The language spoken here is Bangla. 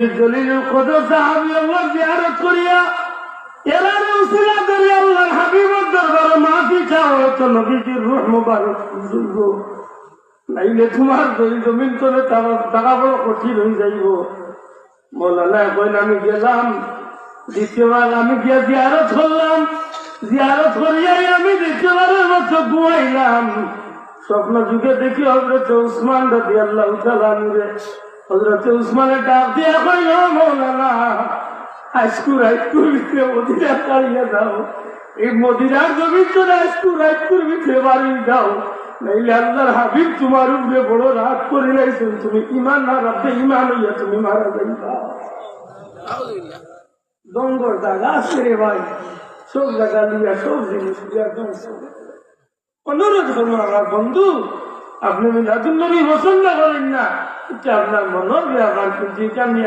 জলিলুল কদর সাহাবী আল্লাহ জিয়ারত করিয়া এরারে উসিলা করে আল্লাহর হাবিবের দরবারে মাফি চাও তো নবীজির রূহ মুবারক বুঝব নাইলে তোমার জমিন তলে টাকা বড় কঠিন হয়ে যাইব। মৌলানা কইন আমি গেলাম, দ্বিতীয়বার আমি গিয়া জিয়ারত করলাম, জিয়ারত করিয়াই আমি দ্বিতীয়বারের মতো ঘুমাইলাম। স্বপ্ন যুগে দেখি হযরত উসমান রাদিয়াল্লাহু তাআলা আনহু হযরত উসমানের ডাক দিয়া কইল, মৌলানা আজকুর ভিতরে মদিনা চালিয়ে যাও, এই মদিনার জমিন তো আজকুর ভিতরে বাড়ি যাও, নাইলে আল্লাহর হাবিব তোমার উপরে বড় রাগ করে লাইছেন, তুমি ইমান না রাখতে ইমান হইয়া তুমি মারা যাইবা। দঙ্গর জায়গা আছে রে ভাই, সব জায়গা লিয়া সব জিনিস অনুরোধ করবো আমার বন্ধু, আপনি মিলাদুন নবী পছন্দ করেন না, এটা আপনার মনের ব্যাপার, কিন্তু এটা আমি